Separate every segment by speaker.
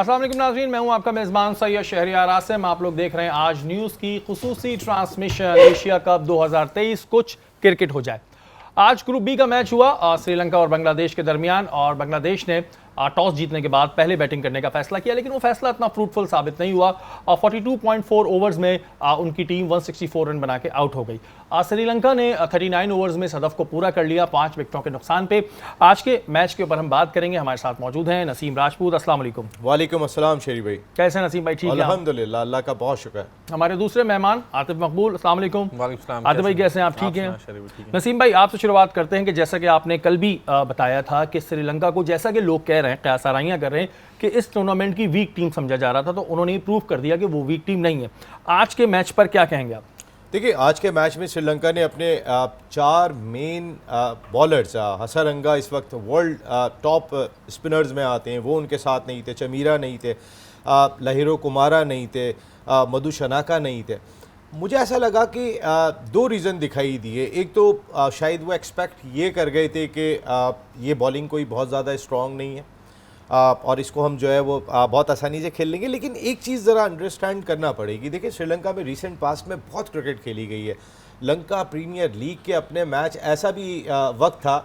Speaker 1: अस्सलाम वालेकुम नाज़रीन, मैं हूं आपका मेज़बान सैयद शहरियार आसिम। आप लोग देख रहे हैं आज न्यूज़ की खुसूसी ट्रांसमिशन एशिया कप 2023 कुछ क्रिकेट हो जाए। आज ग्रुप बी का मैच हुआ श्रीलंका और बांग्लादेश के दरमियान, और बांग्लादेश ने टॉस जीतने के बाद पहले बैटिंग करने का फैसला किया, लेकिन वो फैसला इतना फ्रूटफुल साबित नहीं हुआ। 42.4 ओवर्स में उनकी टीम 164 रन बना के आउट हो गई। श्रीलंका ने 39 ओवर्स में इस हदफ को पूरा कर लिया 5 विकेटों के नुकसान पे। आज के मैच के ऊपर हम बात करेंगे। हमारे साथ मौजूद हैं नसीम राजपूत। अस्सलाम वालेकुम।
Speaker 2: वालेकुम अस्सलाम शेरी भाई।
Speaker 1: कैसे हैं नसीम भाई? ठीक है
Speaker 2: अल्हम्दुलिल्लाह, अल्लाह का बहुत शुक्र है।
Speaker 1: हमारे दूसरे मेहमान आतिफ मकबूल। अस्सलाम वालेकुम। आतिफ भाई कैसे हैं आप? ठीक हैं। नसीम भाई आपसे शुरुआत करते हैं कि जैसा कि आपने कल भी बताया था कि श्रीलंका को, जैसा कि लोग कह रहे हैं, कयासाराइयाँ कर रहे हैं कि इस टूर्नामेंट की वीक टीम समझा जा रहा था, तो उन्होंने प्रूव कर दिया कि वो वीक टीम नहीं है। आज के मैच पर क्या कहेंगे आप?
Speaker 2: देखिए, आज के मैच में श्रीलंका ने अपने 4 मेन बॉलर्स, हसरंगा इस वक्त वर्ल्ड टॉप स्पिनर्स में आते हैं, वो उनके साथ नहीं थे। चमीरा नहीं थे, लहिरो कुमारा नहीं थे, मधु शनाका नहीं थे। मुझे ऐसा लगा कि 2 रीज़न दिखाई दिए। एक तो शायद वो एक्सपेक्ट ये कर गए थे कि ये बॉलिंग कोई बहुत ज़्यादा स्ट्रॉन्ग नहीं है और इसको हम जो है वो बहुत आसानी से खेल लेंगे। लेकिन एक चीज़ ज़रा अंडरस्टैंड करना पड़ेगी। देखिए, श्रीलंका में रिसेंट पास्ट में बहुत क्रिकेट खेली गई है। लंका प्रीमियर लीग के अपने मैच, ऐसा भी वक्त था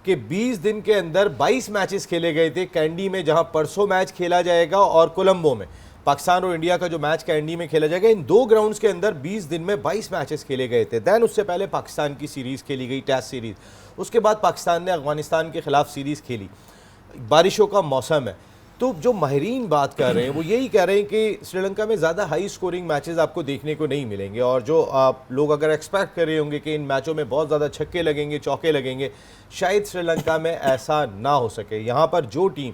Speaker 2: कि 20 दिन के अंदर 22 मैचेस खेले गए थे कैंडी में, जहां परसों मैच खेला जाएगा, और कोलंबो में पाकिस्तान और इंडिया का जो मैच कैंडी में खेला जाएगा। इन 2 ग्राउंड्स के अंदर 20 दिन में 22 मैचेस खेले गए थे। दैन उससे पहले पाकिस्तान की सीरीज़ खेली गई, टेस्ट सीरीज़। उसके बाद पाकिस्तान ने अफगानिस्तान के ख़िलाफ़ सीरीज़ खेली। बारिशों का मौसम है, तो जो माहिरीन बात कर रहे हैं वो यही कह रहे हैं कि श्रीलंका में ज़्यादा हाई स्कोरिंग मैचेस आपको देखने को नहीं मिलेंगे। और जो लोग अगर एक्सपेक्ट कर रहे होंगे कि इन मैचों में बहुत ज़्यादा छक्के लगेंगे, चौके लगेंगे, शायद श्रीलंका में ऐसा ना हो सके। यहाँ पर जो टीम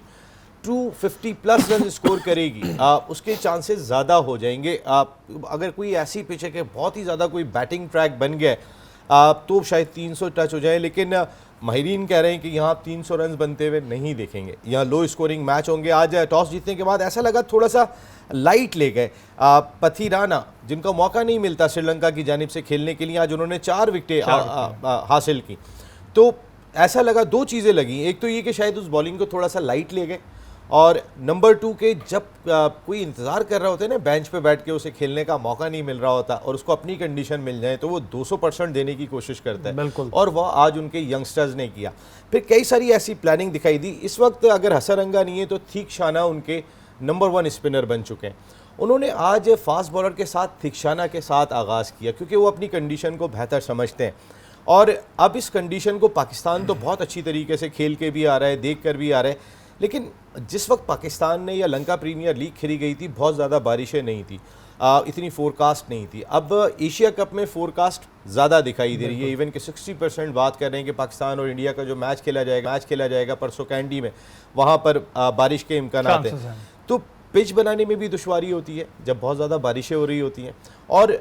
Speaker 2: 250+ रन स्कोर करेगी उसके चांसेस ज़्यादा हो जाएंगे। अगर कोई ऐसी पिच है कि बहुत ही ज़्यादा कोई बैटिंग ट्रैक बन गया तो शायद 300 टच हो जाए, लेकिन माहिरीन कह रहे हैं कि यहाँ 300 रन बनते हुए नहीं देखेंगे। यहाँ लो स्कोरिंग मैच होंगे। आज टॉस जीतने के बाद ऐसा लगा थोड़ा सा लाइट ले गए पथिराना, जिनका मौका नहीं मिलता श्रीलंका की जानिब से खेलने के लिए। आज उन्होंने 4 विकेटें हासिल की, तो ऐसा लगा 2 चीज़ें लगी। एक तो ये कि शायद उस बॉलिंग को थोड़ा सा लाइट ले गए, और नंबर 2 के जब कोई इंतज़ार कर रहा होता है ना, बेंच पे बैठ के उसे खेलने का मौका नहीं मिल रहा होता और उसको अपनी कंडीशन मिल जाए, तो वो 200% देने की कोशिश करता है।
Speaker 1: बिल्कुल।
Speaker 2: और वह आज उनके यंगस्टर्स ने किया। फिर कई सारी ऐसी प्लानिंग दिखाई दी। इस वक्त अगर हसरंगा नहीं है तो थिकशाना उनके नंबर 1 स्पिनर बन चुके हैं। उन्होंने आज फास्ट बॉलर के साथ थिकशाना के साथ आगाज़ किया, क्योंकि वो अपनी कंडीशन को बेहतर समझते हैं। और अब इस कंडीशन को पाकिस्तान तो बहुत अच्छी तरीके से खेल के भी आ रहा है, देख कर भी आ रहा है, लेकिन जिस वक्त पाकिस्तान ने या लंका प्रीमियर लीग खेली गई थी, बहुत ज़्यादा बारिशें नहीं थी, इतनी फोरकास्ट नहीं थी। अब एशिया कप में फोरकास्ट ज़्यादा दिखाई दे रही है। इवन कि 60% बात कर रहे हैं कि पाकिस्तान और इंडिया का जो मैच खेला जाएगा परसों कैंडी में, वहाँ पर बारिश के इम्कान हैं। तो पिच बनाने में भी दुश्वारी होती है जब बहुत ज़्यादा बारिशें हो रही होती हैं, और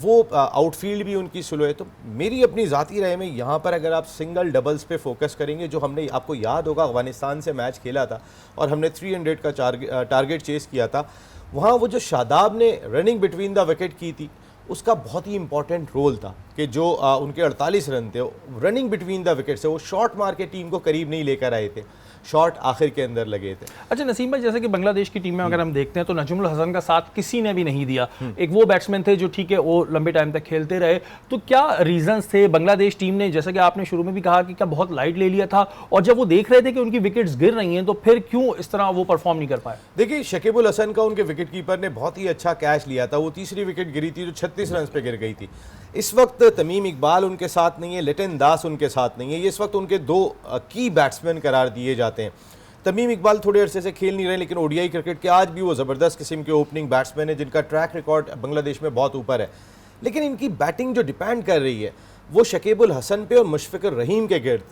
Speaker 2: वो आउटफील्ड भी उनकी स्लो है। तो मेरी अपनी ज़ाती राय में यहाँ पर अगर आप सिंगल डबल्स पे फोकस करेंगे, जो हमने, आपको याद होगा अफगानिस्तान से मैच खेला था और हमने 300 का टारगेट चेस किया था, वहाँ वो जो शादाब ने रनिंग बिटवीन द विकेट की थी, उसका बहुत ही इंपॉर्टेंट रोल था कि जो उनके 48 रन थे रनिंग बिटवीन द विकेट से, वो शॉट मार के टीम को करीब नहीं लेकर आए थे, शॉट आखिर के अंदर लगे थे।
Speaker 1: अच्छा नसीम भाई, जैसे कि बांग्लादेश की टीम में अगर हम देखते हैं तो नजमुल हसन का साथ किसी ने भी नहीं दिया। एक वो बैट्समैन थे जो ठीक है वो लंबे टाइम तक खेलते रहे, तो क्या रीजंस थे? बांग्लादेश टीम ने, जैसा कि आपने शुरू में भी कहा, कि क्या बहुत लाइट ले लिया था, और जब वो देख रहे थे कि उनकी विकेट्स गिर रही हैं तो फिर क्यों इस तरह वो परफॉर्म नहीं कर पाए?
Speaker 2: देखिए, शकीबुल हसन का उनके विकेट कीपर ने बहुत ही अच्छा कैच लिया था। वो तीसरी विकेट गिरी थी जो 36 रन पे गिर गई थी। इस वक्त तमीम इकबाल उनके साथ नहीं है, लिटन दास उनके साथ नहीं है। ये इस वक्त उनके 2 की बैट्समैन करार दिए जाते हैं। तमीम इकबाल थोड़े अरसे से खेल नहीं रहे, लेकिन ओडीआई क्रिकेट के आज भी वो ज़बरदस्त किस्म के ओपनिंग बैट्समैन है, जिनका ट्रैक रिकॉर्ड बांग्लादेश में बहुत ऊपर है। लेकिन इनकी बैटिंग जो डिपेंड कर रही है वो शकीबुल हसन पे और मुशफ़िकुर रहीम के गिर्द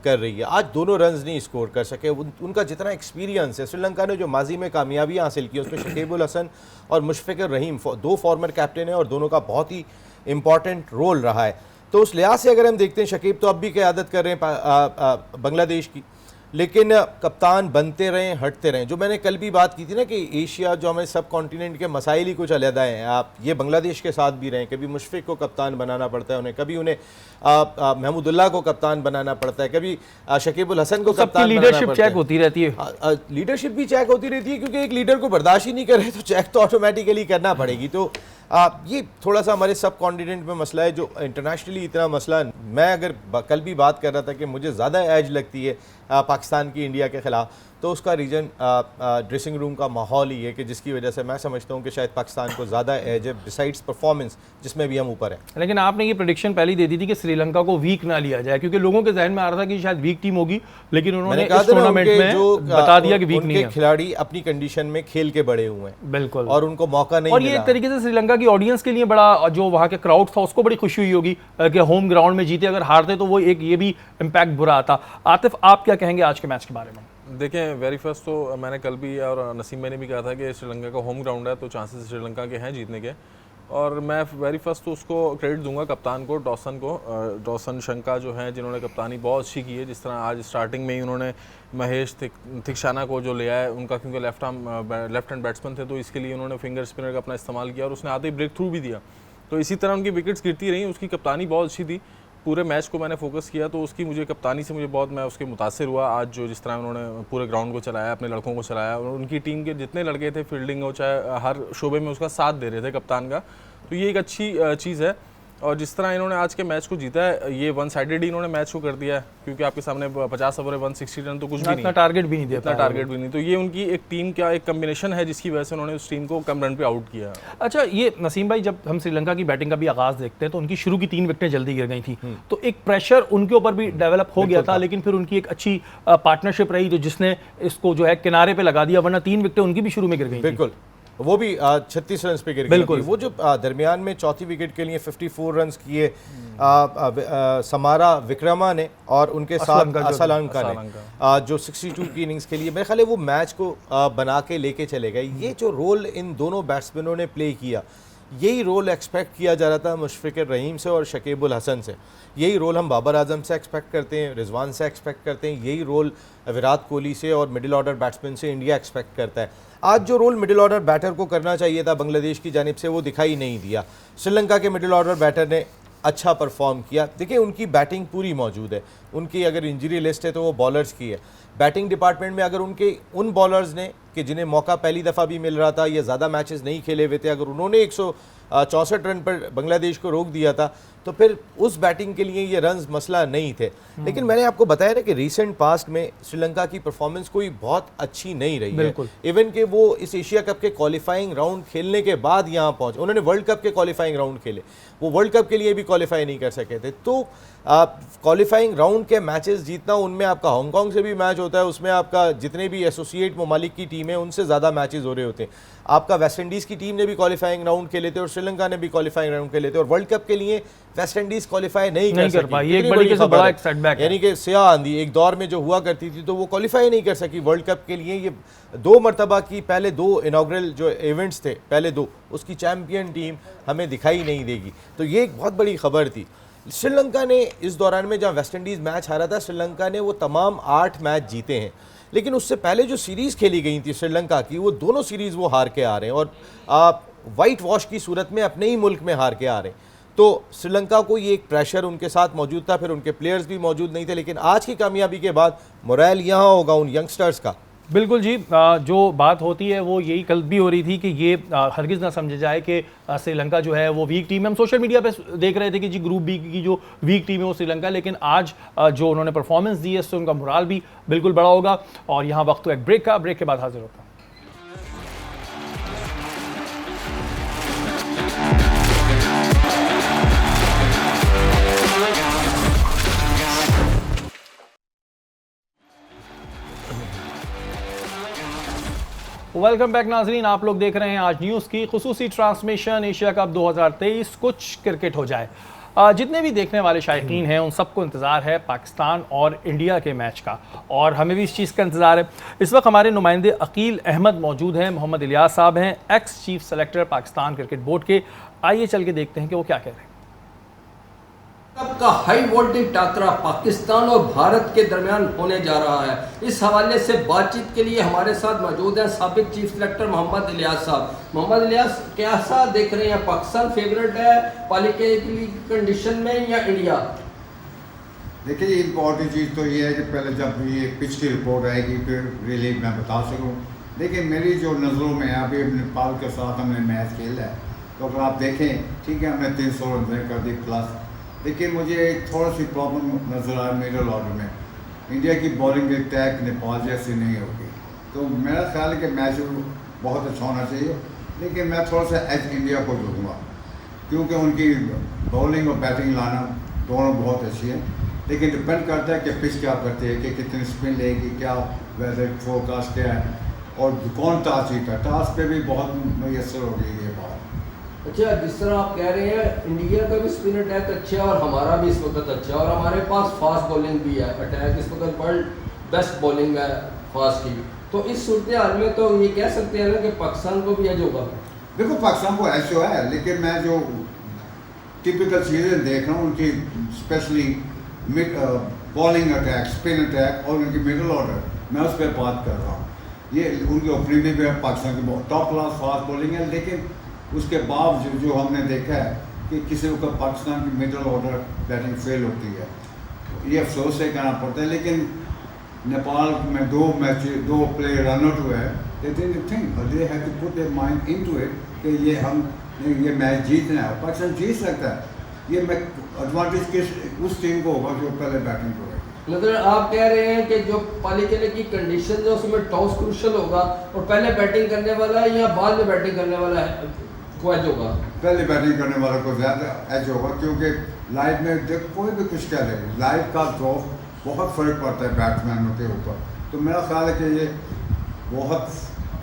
Speaker 2: कर रही है। आज दोनों रन्स नहीं स्कोर कर सके। उनका जितना एक्सपीरियंस है, श्रीलंका ने जो माजी में कामयाबियाँ हासिल की उसमें शकीबुल हसन और मुशफ़िकुर रहीम 2 फॉर्मर कैप्टन हैं, और दोनों का बहुत ही इंपॉर्टेंट रोल रहा है। तो उस लिहाज से अगर हम देखते हैं, शकीब तो अब भी क़यादत कर रहे हैं बांग्लादेश की, लेकिन कप्तान बनते रहें, हटते रहें। जो मैंने कल भी बात की थी ना कि एशिया जो हमें सब कॉन्टिनेंट के मसाइल ही कुछ अलग हैं। आप ये बांग्लादेश के साथ भी रहें, कभी मुशफिक को कप्तान बनाना पड़ता है उन्हें, कभी उन्हें महमूदुल्लाह को कप्तान बनाना पड़ता है, कभी शकीबुल हसन को कप्तान बनाना
Speaker 1: लीडरशिप
Speaker 2: पड़ता
Speaker 1: चेक होती रहती है।
Speaker 2: लीडरशिप भी चेक होती रहती है, क्योंकि एक लीडर को बर्दाश्त ही नहीं करे तो चेक तो ऑटोमेटिकली करना पड़ेगी। तो ये थोड़ा सा हमारे सब कॉन्टिनेंट में मसला है जो इंटरनेशनली इतना मसला। मैं अगर कल भी बात कर रहा था कि मुझे ज़्यादा एज लगती है पाकिस्तान की इंडिया के ख़िलाफ़, तो उसका रीज़न ड्रेसिंग रूम का माहौल ही है कि जिसकी वजह से मैं समझता हूँ कि शायद पाकिस्तान को ज़्यादा एज है बिसाइड्स परफॉर्मेंस, जिसमें भी हम ऊपर हैं।
Speaker 1: लेकिन आपने ये प्रेडिक्शन पहले दे दी थी कि श्रीलंका को वीक ना लिया जाए, क्योंकि लोगों के जहन में आ रहा था कि शायद वीक टीम होगी, लेकिन उन्होंने इस टूर्नामेंट में जो बता दिया कि वीक नहीं है।
Speaker 2: खिलाड़ी अपनी कंडीशन में खेल के बड़े हुए हैं,
Speaker 1: बिल्कुल,
Speaker 2: और उनको मौका नहीं
Speaker 1: और
Speaker 2: मिला।
Speaker 1: ये एक तरीके से श्रीलंका की ऑडियंस के लिए बड़ा, जो वहाँ के क्राउड था उसको बड़ी खुशी हुई होगी कि होम ग्राउंड में जीते। अगर हारते तो वो एक ये भी इम्पैक्ट बुरा आता। आतिफ, आप क्या कहेंगे आज के मैच के बारे में?
Speaker 3: देखें, वेरी फर्स्ट तो मैंने कल भी और नसीम मैंने भी कहा था कि श्रीलंका का होम ग्राउंड है तो चांसेस श्रीलंका के हैं जीतने के। और मैं वेरी फर्स्ट तो उसको क्रेडिट दूंगा कप्तान को, डॉसन शंका जो हैं, जिन्होंने कप्तानी बहुत अच्छी की है। जिस तरह आज स्टार्टिंग में ही उन्होंने महेश थिकशाना को जो लिया है, उनका क्योंकि लेफ्ट हैंड बैट्समैन थे तो इसके लिए उन्होंने फिंगर स्पिनर का अपना इस्तेमाल किया और उसने आते ही ब्रेक थ्रू भी दिया। तो इसी तरह उनकी विकेट्स गिरती रहीं, उसकी कप्तानी बहुत अच्छी थी। पूरे मैच को मैंने फोकस किया तो उसकी मुझे कप्तानी से मैं उसके मुतासिर हुआ। आज जो जिस तरह उन्होंने पूरे ग्राउंड को चलाया, अपने लड़कों को चलाया, और उनकी टीम के जितने लड़के थे फील्डिंग हो चाहे हर शोबे में उसका साथ दे रहे थे कप्तान का, तो ये एक अच्छी चीज़ है। और जिस तरह इन्होंने आज के मैच को जीता है, ये वन साइडेड ही इन्होंने मैच को कर दिया है, क्योंकि आपके सामने 50 ओवर 160 रन तो कुछ भी नहीं,
Speaker 1: इतना टारगेट भी नहीं दिया,
Speaker 3: इतना टारगेट भी नहीं। तो ये उनकी एक टीम का एक कम्बिनेशन है जिसकी वजह से उन्होंने उस टीम को कम रन पे आउट किया।
Speaker 1: अच्छा, ये नसीम भाई, जब हम श्रीलंका की बैटिंग का भी आगाज देखते हैं तो उनकी शुरू की 3 विकेटें जल्दी गिर गई थी, तो एक प्रेशर उनके ऊपर भी डेवलप हो गया था, लेकिन फिर उनकी एक अच्छी पार्टनरशिप रही जो जिसने इसको जो है किनारे पे लगा दिया, वरना 3 विकेटें उनकी भी शुरू में गिर गई।
Speaker 2: बिल्कुल, वो भी 36 रन पे गिर गई। बिल्कुल, वो जो दरमियान में चौथी विकेट के लिए 54 रन किए समारा विक्रमा ने, और उनके साथ असलंका ने जो 62 की इनिंग्स के लिए मेरे ख्याल है वो मैच को बना के लेके चले गए। ये जो रोल इन दोनों बैट्समैनों ने प्ले किया, यही रोल एक्सपेक्ट किया जा रहा था मुशफिक रहीम से और शकीबुल हसन से। यही रोल हम बाबर आजम से एक्सपेक्ट करते हैं, रिजवान से एक्सपेक्ट करते हैं, यही रोल विराट कोहली से और मिडिल ऑर्डर बैट्समैन से इंडिया एक्सपेक्ट करता है। आज जो रोल मिडिल ऑर्डर बैटर को करना चाहिए था बांग्लादेश की जानिब से, वो दिखाई नहीं दिया। श्रीलंका के मिडिल ऑर्डर बैटर ने अच्छा परफॉर्म किया। देखिए, उनकी बैटिंग पूरी मौजूद है, उनकी अगर इंजरी लिस्ट है तो वो बॉलर्स की है। बैटिंग डिपार्टमेंट में अगर उनके उन बॉलर्स ने कि जिन्हें मौका पहली दफ़ा भी मिल रहा था या ज़्यादा मैचेस नहीं खेले हुए थे, अगर उन्होंने 164 रन पर बांग्लादेश को रोक दिया था तो फिर उस बैटिंग के लिए ये रन्स मसला नहीं थे। लेकिन मैंने आपको बताया ना कि रीसेंट पास्ट में श्रीलंका की परफॉर्मेंस कोई बहुत अच्छी नहीं रही है। इवन कि वो इस एशिया कप के क्वालिफाइंग राउंड खेलने के बाद यहाँ पहुँचे, उन्होंने वर्ल्ड कप के क्वालिफाइंग राउंड खेले, वो वर्ल्ड कप के लिए भी क्वालिफाई नहीं कर सके थे। तो क्वालिफाइंग राउंड के मैचेस जीतना, उनमें आपका हांगकॉन्ग से भी मैच होता है, उसमें आपका जितने भी एसोसिएट ममालिक की टीम है उनसे ज़्यादा मैचेस हो रहे होते हैं। आपका वेस्ट इंडीज़ की टीम ने भी क्वालिफाइंग राउंड खेले थे और श्रीलंका ने भी क्वालिफाइंग राउंड खेले थे, और वर्ल्ड कप के लिए वेस्ट इंडीज़ क्वालिफाई नहीं कर पाई।
Speaker 1: एक बड़ी बड़ा एक सेटबैक,
Speaker 2: यानी कि स्याह आंधी एक दौर में जो हुआ करती थी तो वो क्वालिफाई नहीं कर सकी वर्ल्ड कप के लिए। ये 2 मरतबा की पहले 2 इनॉग्रल जो इवेंट्स थे, पहले 2, उसकी चैम्पियन टीम हमें दिखाई नहीं देगी। तो ये एक बहुत बड़ी खबर थी। श्रीलंका ने इस दौरान में जहाँ वेस्ट इंडीज़ मैच हारा था, श्रीलंका ने वो तमाम 8 मैच जीते हैं, लेकिन उससे पहले जो सीरीज़ खेली गई थी श्रीलंका की, वो दोनों सीरीज़ वो हार के आ रहे हैं और वाइट वॉश की सूरत में अपने ही मुल्क में हार के आ रहे हैं। तो श्रीलंका को ये एक प्रेशर उनके साथ मौजूद था, फिर उनके प्लेयर्स भी मौजूद नहीं थे, लेकिन आज की कामयाबी के बाद मोरल यहाँ होगा उन यंगस्टर्स का।
Speaker 1: बिल्कुल जी, जो बात होती है वो यही कल भी हो रही थी कि ये हरगिज़ ना समझा जाए कि श्रीलंका जो है वो वीक टीम है। हम सोशल मीडिया पे देख रहे थे कि जी ग्रुप बी की जो वीक टीम है वो श्रीलंका, लेकिन आज जो उन्होंने परफॉर्मेंस दी है उससे उनका मोराल भी बिल्कुल बड़ा होगा। और यहाँ वक्त तो एक ब्रेक का, ब्रेक के बाद हाजिर होता है। वेलकम बैक नाजरीन, आप लोग देख रहे हैं आज न्यूज़ की खुसूसी ट्रांसमिशन एशिया कप 2023 कुछ क्रिकेट हो जाए। जितने भी देखने वाले शायकीन हैं उन सबको इंतज़ार है पाकिस्तान और इंडिया के मैच का, और हमें भी इस चीज़ का इंतज़ार है। इस वक्त हमारे नुमाइंदे अकील अहमद मौजूद हैं, मोहम्मद इलियास साहब हैं, x chief selector Pakistan cricket board के। आइए चल के देखते हैं कि वो क्या कह रहे हैं।
Speaker 4: कप का हाई वोल्टेज टाकरा पाकिस्तान और भारत के दरमियान होने जा रहा है। इस हवाले से बातचीत के लिए हमारे साथ मौजूद हैं साबिक चीफ सेलेक्टर मोहम्मद इलियास साहब। मोहम्मद इलियास, कैसा देख रहे हैं, पाकिस्तान फेवरेट है पालिके की कंडीशन में या इंडिया?
Speaker 5: देखिए, इम्पोर्टेंट चीज़ तो ये है कि पहले जब ये पिच की रिपोर्ट आएगी फिर रियली मैं बता सकूँ। देखिए, मेरी जो नज़रों में अभी नेपाल के साथ हमने मैच खेला है, तो अगर आप देखें, ठीक है, हमने 300 रन कर दी प्लस। लेकिन मुझे थोड़ा सी प्रॉब्लम नज़र आया मिडल ऑर्डर में। इंडिया की बॉलिंग अटैक नेपाल जैसी नहीं होगी, तो मेरा ख्याल है कि मैच बहुत अच्छा होना चाहिए। लेकिन मैं थोड़ा सा एज इंडिया को दूँगा, क्योंकि उनकी बॉलिंग और बैटिंग लाना दोनों बहुत अच्छी है। लेकिन डिपेंड करता है कि पिच क्या करती है, कि कितनी स्पिन लेगी, क्या वेदर फोरकास्ट क्या है, और कौन टॉस जीता। टॉस पे भी बहुत मैसर हो गई ये बात।
Speaker 4: अच्छा, जिस तरह आप कह रहे हैं इंडिया का भी स्पिन अटैक अच्छा है और हमारा भी इस वक्त अच्छा है, और हमारे पास फास्ट बॉलिंग भी है। अटैक इस वक्त वर्ल्ड बेस्ट बॉलिंग है फास्ट की, तो इस सूरत हाल में तो ये कह सकते हैं ना कि पाकिस्तान को भी एज होगा।
Speaker 5: देखो, पाकिस्तान को एज है, लेकिन मैं जो टिपिकल चीज़ें देख रहा हूँ उनकी, specially bowling attack, spin attack और उनकी मिडल ऑर्डर, मैं उस पर बात कर रहा हूँ। ये उनकी ओपनिंग भी है, पाकिस्तान की टॉप क्लास फास्ट बॉलिंग है। लेकिन उसके बावजूद जो हमने देखा है कि किसी वक्त पाकिस्तान की मिडल ऑर्डर बैटिंग फेल होती है, ये अफसोस से कहना पड़ता है। लेकिन नेपाल में 2 प्लेयर रन आउट हुए हैं, they have to put their mind into it कि ये मैच जीतना है, पाकिस्तान जीत सकता है। ये मैं एडवांटेज किस उस टीम को होगा जो पहले बैटिंग करेगा।
Speaker 4: मतलब आप कह रहे हैं कि जो पालिके की कंडीशन है उसमें टॉस क्रूशल होगा, और पहले बैटिंग करने वाला है या बाद में बैटिंग करने वाला है को एज होगा?
Speaker 5: पहले बैटिंग करने वाला को ज़्यादा एज होगा, क्योंकि लाइव में कोई भी कुछ कह ले, लाइव का ड्रॉप बहुत फ़र्क पड़ता है बैट्समैनों के ऊपर। तो मेरा ख्याल है कि ये बहुत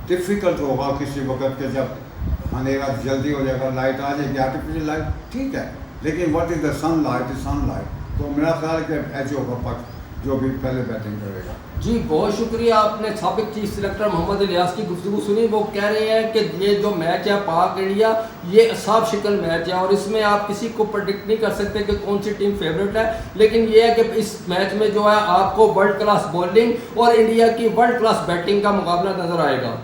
Speaker 5: डिफ़िकल्ट होगा किसी वक्त के जब अंधेरा जल्दी हो जाएगा, लाइट आ जाएगी, आर्टिफिशियल लाइट ठीक है, लेकिन what is the sunlight is sunlight. तो मेरा ख्याल है कि एज होगा पक्ष जो भी पहले बैटिंग करेगा।
Speaker 4: जी, बहुत शुक्रिया। आपने साबिक चीफ सेलेक्टर मोहम्मद इलियास की गुफ्तगू सुनी। वो कह रहे हैं कि ये जो मैच है पाक इंडिया, ये साफ शिकल मैच है और इसमें आप किसी को प्रेडिक्ट नहीं कर सकते कि कौन सी टीम फेवरेट है। लेकिन ये है कि इस मैच में जो है आपको वर्ल्ड क्लास बॉलिंग और इंडिया की वर्ल्ड क्लास बैटिंग का मुकाबला नजर आएगा।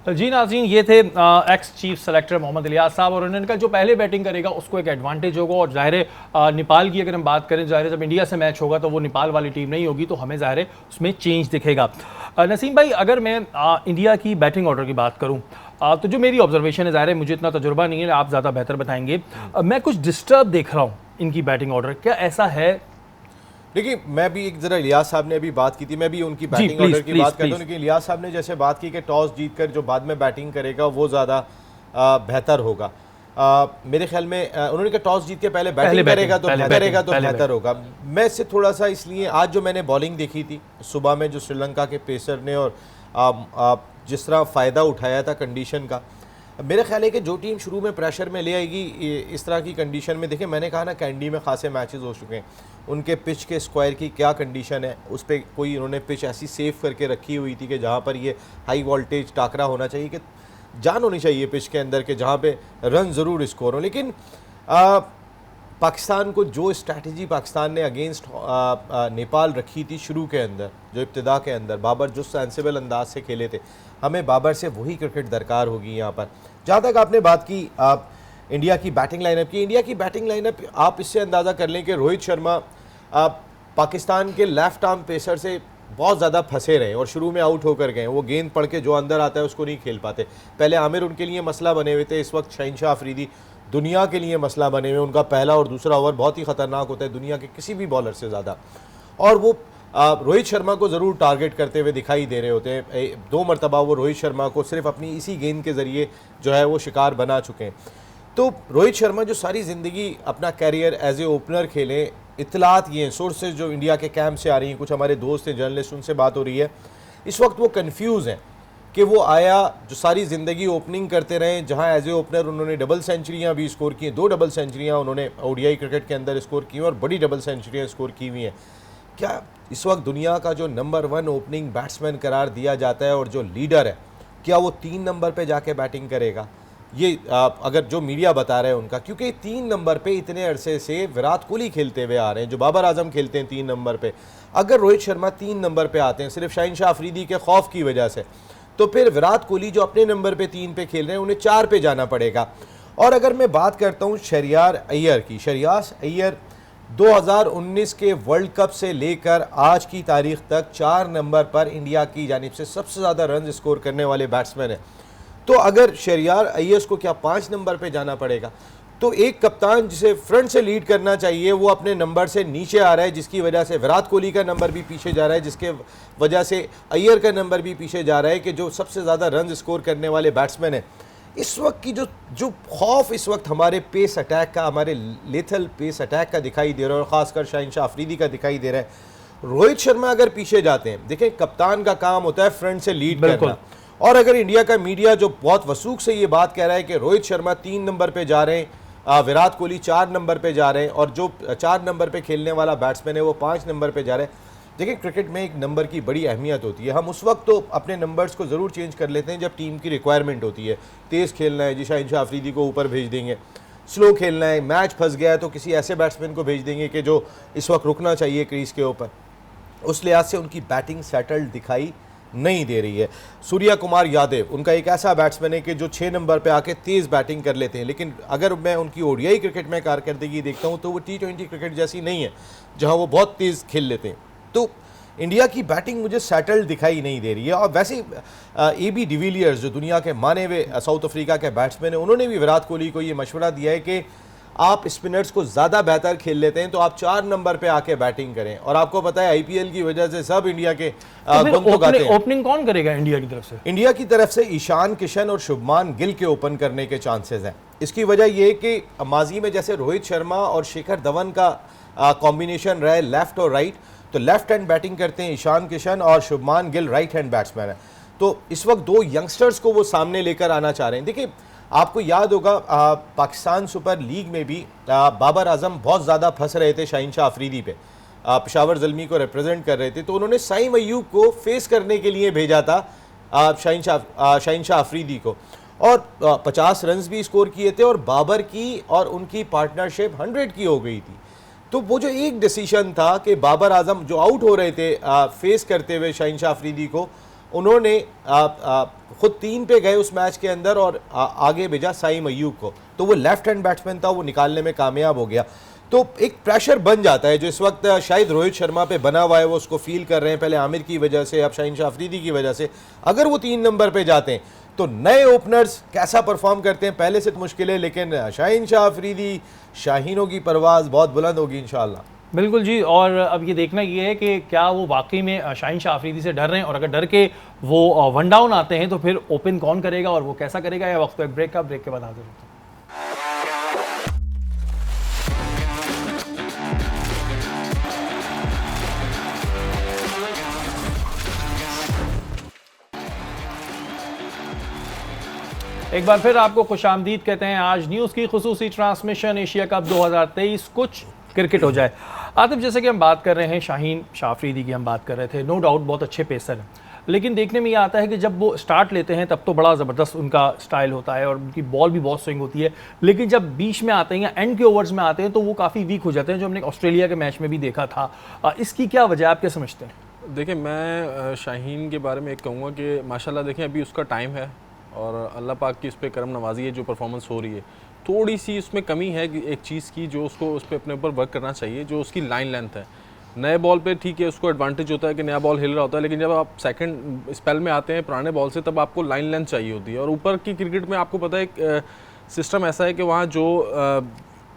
Speaker 1: जी नाज़रीन, ये थे ex chief selector Mohammad Ilyas साहब, और उन्होंने कहा जो पहले बैटिंग करेगा उसको एक एडवांटेज होगा। और ज़ाहिर है नेपाल की अगर हम बात करें, ज़ाहिर है जब इंडिया से मैच होगा तो वो नेपाल वाली टीम नहीं होगी, तो हमें ज़ाहिर है उसमें चेंज दिखेगा। नसीम भाई, अगर मैं इंडिया की बैटिंग ऑर्डर की बात करूँ तो जो मेरी ऑब्जर्वेशन है, ज़ाहिर है मुझे इतना तजुर्बा नहीं है, आप ज़्यादा बेहतर बताएंगे, मैं कुछ डिस्टर्ब देख रहा हूँ इनकी बैटिंग ऑर्डर, क्या ऐसा है?
Speaker 2: देखिए, मैं भी एक ज़रा इलियास साहब ने अभी बात की थी, मैं भी उनकी बैटिंग ऑर्डर की बात करता हूँ। लेकिन इलियास साहब ने जैसे बात की कि टॉस जीतकर जो बाद में बैटिंग करेगा वो ज़्यादा बेहतर होगा। मेरे ख्याल में उन्होंने कहा टॉस जीत के पहले बैटिंग करेगा तो बेहतर होगा। मैं इससे थोड़ा सा इसलिए, आज जो मैंने बॉलिंग देखी थी सुबह में, जो श्रीलंका के पेसर ने और जिस तरह फ़ायदा उठाया था कंडीशन का, मेरा ख्याल है कि जो टीम शुरू में प्रेशर में ले आएगी इस तरह की कंडीशन में, देखिए मैंने कहा ना कैंडी में खासे मैचेस हो चुके हैं, उनके पिच के स्क्वायर की क्या कंडीशन है, उस पर कोई उन्होंने पिच ऐसी सेव करके रखी हुई थी कि जहाँ पर ये हाई वोल्टेज टाकरा होना चाहिए, कि जान होनी चाहिए पिच के अंदर के जहाँ पे रन ज़रूर स्कोर हो। लेकिन पाकिस्तान को जो स्ट्रैटेजी पाकिस्तान ने अगेंस्ट नेपाल रखी थी शुरू के अंदर, जो इब्तिदा के अंदर बाबर जो सेंसिबल अंदाज से खेले थे, हमें बाबर से वही क्रिकेट दरकार होगी यहाँ पर। जहाँ तक आपने बात की इंडिया की बैटिंग लाइनअप की, इंडिया की बैटिंग लाइनअप आप इससे अंदाज़ा कर लें कि रोहित शर्मा पाकिस्तान के लेफ़्ट आर्म पेसर से बहुत ज़्यादा फंसे रहे और शुरू में आउट होकर गए, वो गेंद पढ़ के जो अंदर आता है उसको नहीं खेल पाते। पहले आमिर उनके लिए मसला बने हुए थे, इस वक्त शहनशाह अफरीदी दुनिया के लिए मसला बने हुए। उनका पहला और दूसरा ओवर बहुत ही ख़तरनाक होता है दुनिया के किसी भी बॉलर से ज़्यादा, और वो रोहित शर्मा को ज़रूर टारगेट करते हुए दिखाई दे रहे होते हैं। 2 मरतबा वो रोहित शर्मा को सिर्फ अपनी इसी गेंद के ज़रिए जो है वो शिकार बना चुके हैं। तो रोहित शर्मा जो सारी ज़िंदगी अपना कैरियर एज ए ओपनर खेलें, इतलात ये हैं, सोर्सेज जो इंडिया के कैंप से आ रही हैं, कुछ हमारे दोस्त हैं जर्नलिस्ट, उनसे बात हो रही है, इस वक्त वो कन्फ्यूज़ हैं कि वो आया जो सारी ज़िंदगी ओपनिंग करते रहे, जहां एज ए ओपनर उन्होंने डबल सेंचुरियां भी स्कोर की हैं, 2 डबल सेंचुरियां उन्होंने ओडीआई क्रिकेट के अंदर स्कोर की हैं और बड़ी डबल सेंचुरियां स्कोर की हुई हैं। क्या इस वक्त दुनिया का जो नंबर 1 ओपनिंग बैट्समैन करार दिया जाता है और जो लीडर है, क्या वो 3 नंबर पे जाके बैटिंग करेगा? ये अगर जो मीडिया बता रहे हैं उनका, क्योंकि 3 नंबर पे इतने अरसे से विराट कोहली खेलते हुए आ रहे हैं, जो बाबर आजम खेलते हैं 3 नंबर पे, अगर रोहित शर्मा 3 नंबर पे आते हैं सिर्फ शाहीन शाह अफरीदी के खौफ की वजह से, तो फिर विराट कोहली जो अपने नंबर पे 3 पे खेल रहे हैं उन्हें 4 पे जाना पड़ेगा। और अगर मैं बात करता हूँ शहरियार अय्यर की, शहरियार अय्यर 2019 के वर्ल्ड कप से लेकर आज की तारीख तक 4 नंबर पर इंडिया की जानिब से सबसे ज़्यादा रन स्कोर करने वाले बैट्समैन हैं। तो अगर शहरियार अय्यर को क्या 5 नंबर पे जाना पड़ेगा? तो एक कप्तान जिसे फ्रंट से लीड करना चाहिए वो अपने नंबर से नीचे आ रहा है, जिसकी वजह से विराट कोहली का नंबर भी पीछे जा रहा है, जिसके वजह से अय्यर का नंबर भी पीछे जा रहा है कि जो सबसे ज़्यादा रन स्कोर करने वाले बैट्समैन हैं। इस वक्त की जो खौफ इस वक्त हमारे पेस अटैक का, हमारे लेथल पेस अटैक का दिखाई दे रहा है और ख़ासकर शाहीन शाह अफरीदी का दिखाई दे रहा है। रोहित शर्मा अगर पीछे जाते हैं, देखें कप्तान का काम होता है फ्रंट से लीड करना, और अगर इंडिया का मीडिया जो बहुत वसूख से ये बात कह रहा है कि रोहित शर्मा 3 नंबर पे जा रहे हैं, विराट कोहली 4 नंबर पे जा रहे हैं, और जो 4 नंबर पे खेलने वाला बैट्समैन है वो 5 नंबर पे जा रहे हैं। देखिए क्रिकेट में एक नंबर की बड़ी अहमियत होती है। हम उस वक्त तो अपने नंबर्स को ज़रूर चेंज कर लेते हैं जब टीम की रिक्वायरमेंट होती है। तेज़ खेलना है जी, शाहीन शाह अफरीदी को ऊपर भेज देंगे, स्लो खेलना है, मैच फंस गया है तो किसी ऐसे बैट्समैन को भेज देंगे कि जो इस वक्त रुकना चाहिए क्रीज के ऊपर। उस लिहाज से उनकी बैटिंग सेटल्ड दिखाई नहीं दे रही है। सूर्या कुमार यादव उनका एक ऐसा बैट्समैन है कि जो 6 नंबर पे आके तेज़ बैटिंग कर लेते हैं, लेकिन अगर मैं उनकी ओडीआई क्रिकेट में कारकर्दगी देखता हूं तो वो T20 क्रिकेट जैसी नहीं है जहां वो बहुत तेज़ खेल लेते हैं। तो इंडिया की बैटिंग मुझे सेटल्ड दिखाई नहीं दे रही है। और वैसे AB डिविलियर्स जो दुनिया के माने हुए साउथ अफ्रीका के बैट्समैन हैं, उन्होंने भी विराट कोहली को ये मशवरा दिया है कि आप स्पिनर्स को ज़्यादा बेहतर खेल लेते हैं तो आप 4 नंबर पे आके बैटिंग करें। और आपको पता है IPL की वजह से सब इंडिया के
Speaker 1: ओपनिंग कौन करेगा इंडिया की तरफ से?
Speaker 2: इंडिया की तरफ से ईशान किशन और शुभमान गिल के ओपन करने के चांसेस हैं। इसकी वजह यह कि माजी में जैसे रोहित शर्मा और शिखर धवन का कॉम्बिनेशन रहा है लेफ्ट और राइट, तो लेफ्ट हैंड बैटिंग करते हैं ईशान किशन और Shubman Gill right hand batsman है। तो इस वक्त 2 यंगस्टर्स को वो सामने लेकर आना चाह रहे हैं। देखिए आपको याद होगा पाकिस्तान सुपर लीग में भी बाबर आजम बहुत ज़्यादा फंस रहे थे शाहीन शाह अफरीदी पे, पेशावर ज़ल्मी को रिप्रेजेंट कर रहे थे, तो उन्होंने साइम अय्यूब को फेस करने के लिए भेजा था शाहीन शाह अफरीदी को, और 50 रन भी स्कोर किए थे और बाबर की और उनकी पार्टनरशिप 100 की हो गई थी। तो वो जो एक डिसीजन था कि बाबर आजम जो आउट हो रहे थे फेस करते हुए शाहीन शाह अफरीदी को, उन्होंने खुद 3 पे गए उस मैच के अंदर और आगे भेजा साइम अय्यूब को, तो वो लेफ्ट हैंड बैट्समैन था, वो निकालने में कामयाब हो गया। तो एक प्रेशर बन जाता है जो इस वक्त शायद रोहित शर्मा पे बना हुआ है, वो उसको फील कर रहे हैं, पहले आमिर की वजह से, अब शाहीन शाह अफरीदी की वजह से। अगर वो 3 नंबर पे जाते हैं तो नए ओपनर्स कैसा परफॉर्म करते हैं पहले से तो मुश्किल है, लेकिन शाहीन शाह अफरीदी, शाहीनों की परवाज़ बहुत बुलंद होगी इंशाल्लाह।
Speaker 1: बिल्कुल जी। और अब ये देखना ये है कि क्या वो वाकई में शाहीन शाह अफरीदी से डर रहे हैं, और अगर डर के वो 1 डाउन आते हैं तो फिर ओपन कौन करेगा और वो कैसा करेगा, या वक्त एक ब्रेक के बाद हाजिर होते हैं। एक बार फिर आपको खुशामदीद कहते हैं। आज न्यूज़ की खुसूसी ट्रांसमिशन एशिया कप 2023 कुछ क्रिकेट हो जाए। आतिफ, जैसे कि हम बात कर रहे हैं शाहीन शाह अफरीदी की, हम बात कर रहे थे, नो डाउट बहुत अच्छे पेसर हैं, लेकिन देखने में ये आता है कि जब वो स्टार्ट लेते हैं तब तो बड़ा ज़बरदस्त उनका स्टाइल होता है और उनकी बॉल भी बहुत स्विंग होती है, लेकिन जब बीच में आते हैं या एंड के ओवर्स में आते हैं तो वो काफ़ी वीक हो जाते हैं, जो हमने ऑस्ट्रेलिया के मैच में भी देखा था। इसकी क्या वजह, आप क्या समझते हैं?
Speaker 3: देखिए मैं शाहीन के बारे में एक कहूँगा कि माशाल्लाह देखें अभी उसका टाइम है और अल्लाह पाक की उस पर करम नवाजी है, जो परफॉर्मेंस हो रही है थोड़ी सी उसमें कमी है एक चीज़ की, जो उसको उस पर अपने ऊपर वर्क करना चाहिए, जो उसकी लाइन लेंथ है। नए बॉल पे ठीक है उसको एडवांटेज होता है कि नया बॉल हिल रहा होता है, लेकिन जब आप सेकंड स्पेल में आते हैं पुराने बॉल से तब आपको लाइन लेंथ चाहिए होती है। और ऊपर की क्रिकेट में आपको पता है एक सिस्टम ऐसा है कि वहाँ जो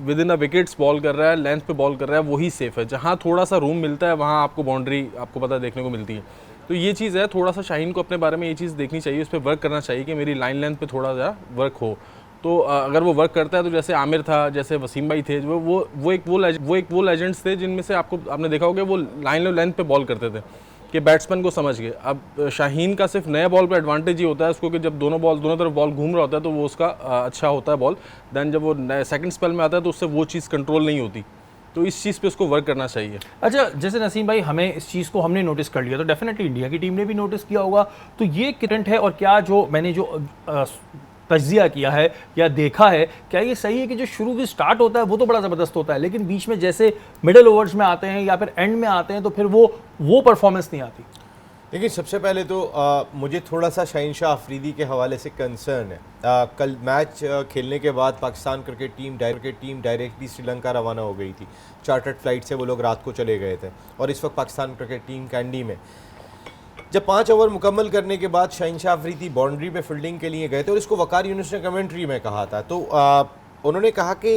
Speaker 3: with in a wickets ball कर रहा है, लेंथ पे बॉल कर रहा है, वही सेफ है। जहाँ थोड़ा सा रूम मिलता है वहाँ आपको बाउंड्री आपको पता देखने को मिलती है। तो ये चीज़ है, थोड़ा सा शाहीन को अपने बारे में ये चीज़ देखनी चाहिए, उस पर वर्क करना चाहिए कि मेरी लाइन लेंथ पे थोड़ा सा वर्क हो। तो अगर वो वर्क करता है तो जैसे आमिर था, जैसे वसीम भाई थे, वो एक वो लेजेंड्स थे जिनमें से आपने देखा होगा वो लाइन और लेंथ पे बॉल करते थे कि बैट्समैन को समझ गए। अब शाहीन का सिर्फ नए बॉल पे एडवांटेज ही होता है उसको कि जब दोनों तरफ बॉल घूम रहा होता है तो वो उसका अच्छा होता है बॉल। दैन जब वो सेकंड स्पेल में आता है तो उससे वो चीज़ कंट्रोल नहीं होती, तो इस चीज़ पे उसको वर्क करना चाहिए।
Speaker 1: अच्छा, जैसे नसीम भाई हमें इस चीज़ को हमने नोटिस कर लिया, तो डेफिनेटली इंडिया की टीम ने भी नोटिस किया होगा, तो ये करंट है। और क्या जो मैंने जो तज्जिया किया है या देखा है, क्या ये सही है कि जो शुरू की स्टार्ट होता है वो तो बड़ा ज़बरदस्त होता है, लेकिन बीच में जैसे मिडिल ओवर्स में आते हैं या फिर एंड में आते हैं तो फिर वो परफॉर्मेंस नहीं आती?
Speaker 2: देखिए, सबसे पहले तो मुझे थोड़ा सा शहनशाह अफरीदी के हवाले से कंसर्न है। कल मैच खेलने के बाद Pakistan cricket team directly Sri Lanka रवाना हो गई थी। चार्टर्ड फ्लाइट से वो लोग रात को चले गए थे और इस वक्त पाकिस्तान क्रिकेट टीम कैंडी में, जब 5 ओवर मुकम्मल करने के बाद शहनशाह अफरीदी बाउंड्री पे फील्डिंग के लिए गए थे और इसको वकार यूनुस ने कमेंट्री में कहा था। तो उन्होंने कहा कि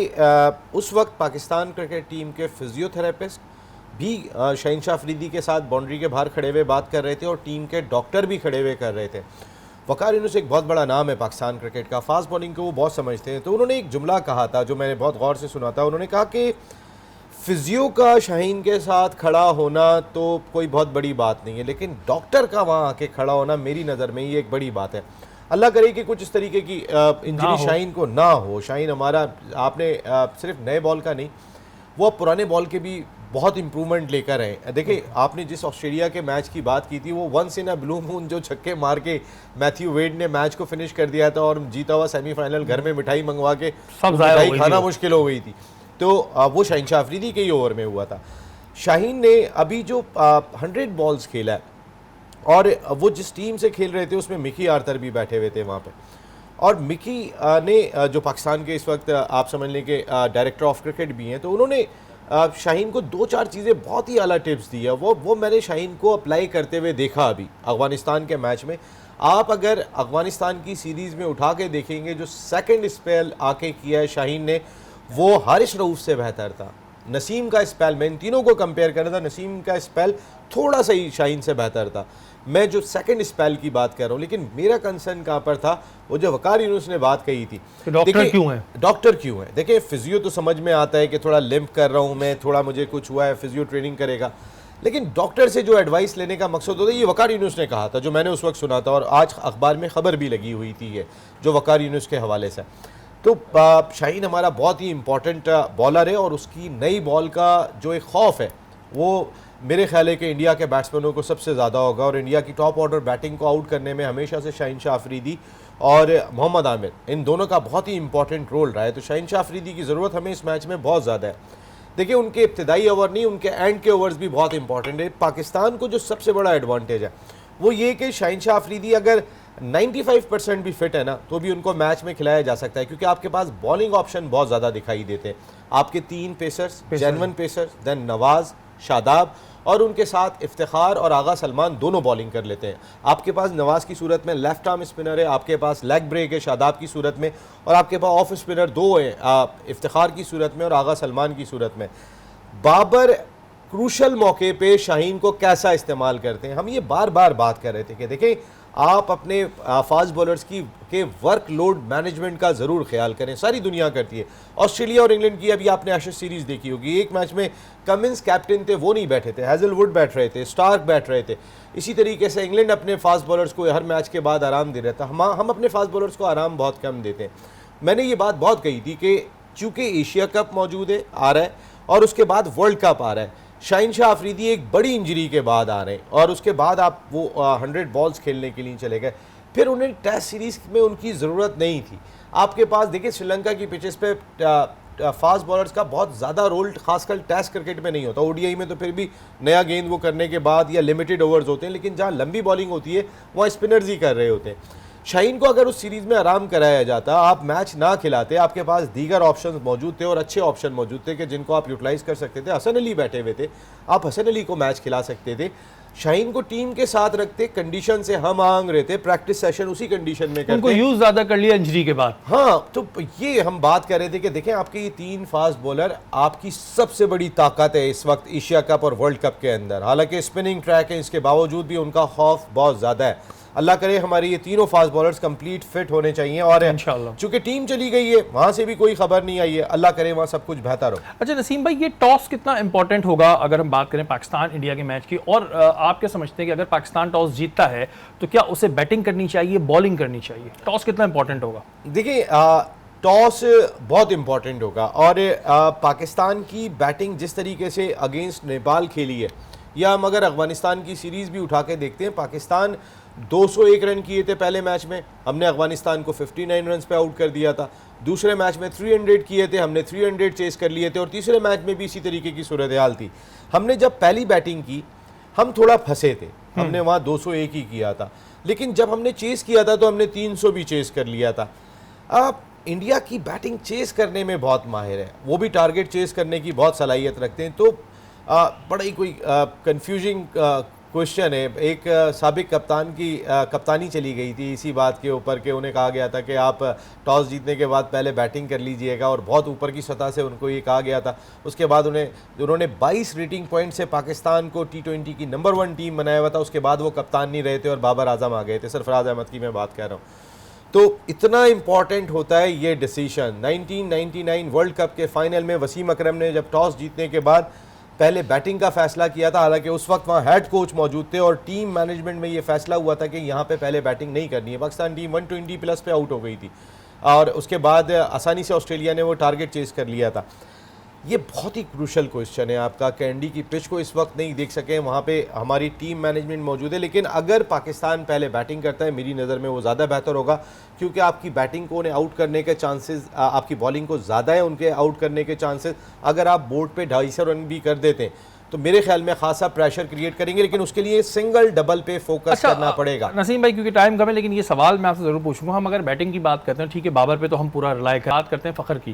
Speaker 2: उस वक्त पाकिस्तान क्रिकेट टीम के फिजियोथेरेपिस्ट भी शहनशाह अफरीदी के साथ बाउंड्री के बाहर खड़े हुए बात कर रहे थे और टीम के डॉक्टर भी खड़े हुए कर रहे थे। वकार यूनुस एक बहुत बड़ा नाम है पाकिस्तान क्रिकेट का, फास्ट बॉलिंग को वो बहुत समझते हैं। तो उन्होंने एक जुमला कहा था जो मैंने बहुत गौर से सुना था। उन्होंने कहा कि फिजियो का शाहीन के साथ खड़ा होना तो कोई बहुत बड़ी बात नहीं है, लेकिन डॉक्टर का वहाँ आके खड़ा होना मेरी नज़र में ये एक बड़ी बात है। अल्लाह करे कि कुछ इस तरीके की इंजरी शाहीन को ना हो। शाहीन हमारा, आपने सिर्फ नए बॉल का नहीं, वो पुराने बॉल के भी बहुत इंप्रूवमेंट लेकर आए। देखिए, आपने जिस ऑस्ट्रेलिया के मैच की बात की थी, वो once in a blue moon जो छक्के मार के मैथ्यू वेड ने मैच को फिनिश कर दिया था और जीता हुआ सेमीफाइनल, घर में मिठाई मंगवा के मिठाई खाना मुश्किल हो गई थी, तो वो शहनशाह अफरीदी के ही ओवर में हुआ था। शाहीन ने अभी जो 100 बॉल्स खेला है और वो जिस टीम से खेल रहे थे उसमें मिकी आर्थर भी बैठे हुए थे वहाँ पे, और मिकी ने जो पाकिस्तान के इस वक्त आप समझ लें कि डायरेक्टर ऑफ क्रिकेट भी हैं, तो उन्होंने शाहीन को 2-4 चीज़ें बहुत ही आला टिप्स दी है। वो मैंने शाहीन को अप्लाई करते हुए देखा अभी अफगानिस्तान के मैच में। आप अगर अफगानिस्तान की सीरीज़ में उठा के देखेंगे, जो सेकंड स्पेल आके किया है शाहीन ने, वो हारिस रऊफ से बेहतर था। नसीम का स्पेल, मैं इन तीनों को कंपेयर कर रहा था, नसीम का स्पेल थोड़ा सा ही शाहीन से बेहतर था। मैं जो सेकंड स्पेल की बात कर रहा हूँ, लेकिन मेरा कंसर्न कहाँ पर था, वो जो वकार यूनुस ने बात कही थी,
Speaker 1: डॉक्टर क्यों है?
Speaker 2: डॉक्टर क्यों है? देखिए, फिजियो तो समझ में आता है कि थोड़ा लिम्प कर रहा हूँ मैं, थोड़ा मुझे कुछ हुआ है, फिजियो ट्रेनिंग करेगा, लेकिन डॉक्टर से जो एडवाइस लेने का मकसद होता है, ये वकार यूनुस ने कहा था, जो मैंने उस वक्त सुना था और आज अखबार में खबर भी लगी हुई थी ये, जो वकार यूनुस के हवाले से। तो शाहीन हमारा बहुत ही इंपॉर्टेंट बॉलर है और उसकी नई बॉल का जो एक खौफ है वो मेरे ख्याल है कि इंडिया के बैट्समैनों को सबसे ज़्यादा होगा, और इंडिया की टॉप ऑर्डर बैटिंग को आउट करने में हमेशा से शहनशाह अफरीदी और मोहम्मद आमिर, इन दोनों का बहुत ही इंपॉर्टेंट रोल रहा है। तो शहनशाह अफरीदी की ज़रूरत हमें इस मैच में बहुत ज़्यादा है। देखिए, उनके इब्तदाई ओवर नहीं, उनके एंड के ओवर्स भी बहुत इंपॉर्टेंट है। पाकिस्तान को जो सबसे बड़ा एडवांटेज है वो ये कि शहनशाह अफरीदी अगर 95% भी फिट है ना, तो भी उनको मैच में खिलाया जा सकता है, क्योंकि आपके पास बॉलिंग ऑप्शन बहुत ज़्यादा दिखाई देते हैं। आपके 3 pacers, genuine pacers, then Nawaz, Shadab और उनके साथ इफ्तिखार और आगा सलमान दोनों बॉलिंग कर लेते हैं। आपके पास नवाज की सूरत में लेफ्ट आर्म स्पिनर है, आपके पास लेग ब्रेक है शादाब की सूरत में, और आपके पास ऑफ स्पिनर 2 है, इफ्तिखार की सूरत में और आगा सलमान की सूरत में। बाबर क्रूशल मौके पे शाहीन को कैसा इस्तेमाल करते हैं, हम ये बार बार बात कर रहे थे कि देखें, आप अपने फास्ट बॉलर्स के वर्कलोड मैनेजमेंट का ज़रूर ख्याल करें। सारी दुनिया करती है। ऑस्ट्रेलिया और इंग्लैंड की अभी आपने एशेज सीरीज़ देखी होगी, एक मैच में कमिंस कैप्टन थे, वो नहीं बैठे थे, हैजलवुड बैठ रहे थे, स्टार्क बैठ रहे थे। इसी तरीके से इंग्लैंड अपने फास्ट बॉलर्स को हर मैच के बाद आराम दे रहा था। हम अपने फास्ट बॉलर्स को आराम बहुत कम देते हैं। मैंने ये बात बहुत कही थी कि चूँकि एशिया कप मौजूद है, आ रहा है, और उसके बाद वर्ल्ड कप आ रहा है, शहनशाह अफरीदी एक बड़ी इंजरी के बाद आ रहे हैं, और उसके बाद आप वो 100 बॉल्स खेलने के लिए चले गए, फिर उन्हें टेस्ट सीरीज़ में उनकी ज़रूरत नहीं थी। आपके पास देखिए, श्रीलंका की पिचेस पे फास्ट बॉलर्स का बहुत ज़्यादा रोल खासकर टेस्ट क्रिकेट में नहीं होता। ओडीआई में तो फिर भी नया गेंद वो करने के बाद या लिमिटेड ओवर्स होते हैं, लेकिन जहाँ लंबी बॉलिंग होती है वहाँ स्पिनर्स ही कर रहे होते हैं। शाहीन को अगर उस सीरीज़ में आराम कराया जाता, आप मैच ना खिलाते, आपके पास दीगर ऑप्शंस मौजूद थे और अच्छे ऑप्शन मौजूद थे कि जिनको आप यूटिलाइज़ कर सकते थे। हसन अली बैठे हुए थे, आप हसन अली को मैच खिला सकते थे। शाहीन को टीम के साथ रखते, कंडीशन से हम आंग रहते, प्रैक्टिस सेशन उसी कंडीशन में करते।
Speaker 1: उनको यूज ज़्यादा कर लिया इंजरी के बाद।
Speaker 2: हाँ, तो ये हम बात कर रहे थे कि देखें, आपके ये 3 फास्ट बॉलर आपकी सबसे बड़ी ताकत है इस वक्त एशिया कप और वर्ल्ड कप के अंदर। हालांकि स्पिनिंग ट्रैक है, इसके बावजूद भी उनका खौफ बहुत ज़्यादा है। अल्लाह करे हमारे ये तीनों फास्ट बॉलर्स कंप्लीट फिट होने चाहिए, और
Speaker 1: इंशाल्लाह
Speaker 2: चूंकि टीम चली गई है, वहाँ से भी कोई खबर नहीं आई है, अल्लाह करे वहाँ सब कुछ बेहतर हो।
Speaker 1: अच्छा नसीम भाई, ये टॉस कितना इंपॉर्टेंट होगा अगर हम बात करें पाकिस्तान इंडिया के मैच की, और आप क्या समझते हैं कि अगर पाकिस्तान टॉस जीतता है तो क्या उसे बैटिंग करनी चाहिए, बॉलिंग करनी चाहिए? टॉस कितना इंपॉर्टेंट होगा?
Speaker 2: देखिए, टॉस बहुत इंपॉर्टेंट होगा, और पाकिस्तान की बैटिंग जिस तरीके से अगेंस्ट नेपाल खेली है, या हम अगर अफगानिस्तान की सीरीज़ भी उठा के देखते हैं, पाकिस्तान 201 रन किए थे पहले मैच में, हमने अफगानिस्तान को 59 रन पे आउट कर दिया था। दूसरे मैच में 300 किए थे, हमने 300 चेस कर लिए थे। और तीसरे मैच में भी इसी तरीके की सूरत हाल थी। हमने जब पहली बैटिंग की हम थोड़ा फंसे थे, हमने वहाँ 201 ही किया था, लेकिन जब हमने चेस किया था तो हमने 300 भी चेस कर लिया था। अब इंडिया की बैटिंग चेस करने में बहुत माहिर है, वो भी टारगेट चेस करने की बहुत सलाहियत रखते हैं। तो बड़ा ही कोई कंफ्यूजिंग क्वेश्चन है। एक साबिक कप्तान की कप्तानी चली गई थी इसी बात के ऊपर कि उन्हें कहा गया था कि आप टॉस जीतने के बाद पहले बैटिंग कर लीजिएगा, और बहुत ऊपर की सतह से उनको ये कहा गया था। उसके बाद उन्होंने 22 रेटिंग पॉइंट से पाकिस्तान को T20 की नंबर 1 टीम बनाया हुआ था। उसके बाद वो कप्तान नहीं रहे थे और बाबर आजम आ गए थे, सरफराज अहमद की मैं बात कर रहा हूँ। तो इतना इम्पॉर्टेंट होता है ये डिसीशन। 1999 वर्ल्ड कप के फाइनल में वसीम अकरम ने जब टॉस जीतने के बाद पहले बैटिंग का फैसला किया था, हालांकि उस वक्त वहाँ हेड कोच मौजूद थे और टीम मैनेजमेंट में ये फैसला हुआ था कि यहाँ पे पहले बैटिंग नहीं करनी है। पाकिस्तान टीम 120 प्लस पे आउट हो गई थी और उसके बाद आसानी से ऑस्ट्रेलिया ने वो टारगेट चेस कर लिया था। ये बहुत ही क्रूशल क्वेश्चन है आपका। कैंडी की पिच को इस वक्त नहीं देख सके, वहाँ पे हमारी टीम मैनेजमेंट मौजूद है, लेकिन अगर पाकिस्तान पहले बैटिंग करता है मेरी नज़र में वो ज़्यादा बेहतर होगा, क्योंकि आपकी बैटिंग को उन्हें आउट करने के चांसेस, आपकी बॉलिंग को ज़्यादा है उनके आउट करने के चांसेस। अगर आप बोर्ड पे 250 रन भी कर देते हैं तो मेरे ख्याल में खासा प्रेशर क्रिएट करेंगे, लेकिन उसके लिए सिंगल डबल पे फोकस करना पड़ेगा।
Speaker 1: नसीम भाई, क्योंकि टाइम कम है, लेकिन ये सवाल मैं आपसे जरूर पूछूंगा। हम अगर बैटिंग की बात करते हैं, ठीक है, बाबर पे तो हम पूरा रिलाई कर, बात करते हैं फ़खर की।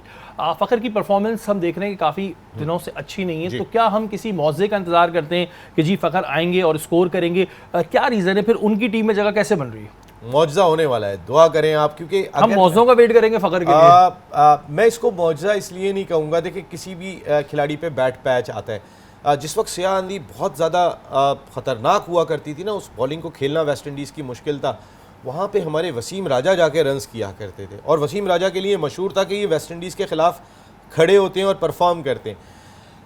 Speaker 1: फ़खर की परफॉर्मेंस हम देख रहे हैं कि काफ़ी दिनों से अच्छी नहीं है, तो क्या हम किसी मौजे का इंतजार करते हैं कि जी फ़खर आएंगे और स्कोर करेंगे? क्या रीज़न है, फिर उनकी टीम में जगह कैसे बन रही है?
Speaker 2: मौजज़ा होने वाला है, दुआ करें आप, क्योंकि
Speaker 1: हम मौजों का वेट करेंगे फ़खर के लिए।
Speaker 2: मैं इसको मौजज़ा इसलिए नहीं कहूँगा, देखिए किसी भी खिलाड़ी पे बैट पैच आता है। जिस वक्त सियाह आंधी बहुत ज़्यादा ख़तरनाक हुआ करती थी ना, उस बॉलिंग को खेलना वेस्ट इंडीज़ की मुश्किल था। वहाँ पे हमारे वसीम राजा जाके रन्स किया करते थे, और वसीम राजा के लिए मशहूर था कि ये वेस्ट इंडीज़ के ख़िलाफ़ खड़े होते हैं और परफॉर्म करते हैं।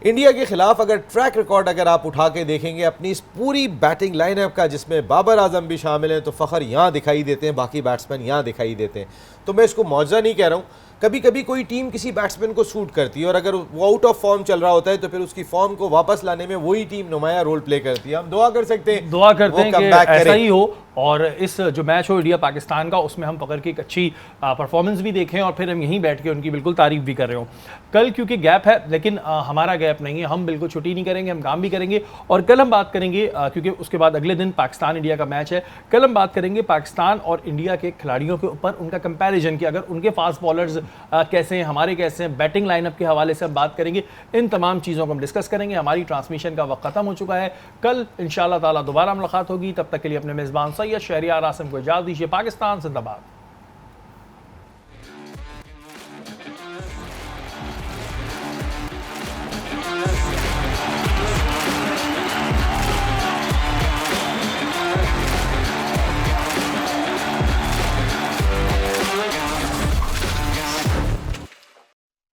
Speaker 2: इंडिया के ख़िलाफ़ अगर ट्रैक रिकॉर्ड अगर आप उठा के देखेंगे अपनी इस पूरी बैटिंग लाइनअप का, जिसमें बाबर आजम भी शामिल हैं, तो फ़खर यहाँ दिखाई देते हैं, बाकी बैट्समैन यहाँ दिखाई देते हैं। तो मैं इसको मौजज़ा नहीं कह रहा हूँ। कभी कभी कोई टीम किसी बैट्समैन को सूट करती है और अगर वो आउट ऑफ फॉर्म चल रहा होता है तो फिर उसकी फॉर्म को वापस लाने में वही टीम नुमाया रोल प्ले करती है। हम दुआ कर सकते हैं,
Speaker 1: दुआ करते हैं कि ऐसा ही हो, और इस जो मैच हो इंडिया पाकिस्तान का, उसमें हम फ़खर की एक अच्छी परफॉर्मेंस भी देखें और फिर हम यहीं बैठ के उनकी बिल्कुल तारीफ भी कर रहे हो। कल क्योंकि गैप है, लेकिन हमारा गैप नहीं है, हम बिल्कुल छुट्टी नहीं करेंगे, हम काम भी करेंगे। और कल हम बात करेंगे, क्योंकि उसके बाद अगले दिन पाकिस्तान इंडिया का मैच है, कल हम बात करेंगे पाकिस्तान और इंडिया के खिलाड़ियों के ऊपर, उनका कंपैरिजन कि अगर उनके फास्ट बॉलर्स कैसे हैं, हमारे कैसे हैं, बैटिंग लाइनअप के हवाले से हम बात करेंगे। इन तमाम चीज़ों को हम डिस्कस करेंगे। हमारी ट्रांसमिशन का वक्त ख़त्म हो चुका है। कल इंशाअल्लाह ताला दोबारा मुलाकात होगी। तब तक के लिए अपने मेज़बान सैयद शहरियार आसिम को इजाज़त दीजिए। पाकिस्तान जिंदाबाद।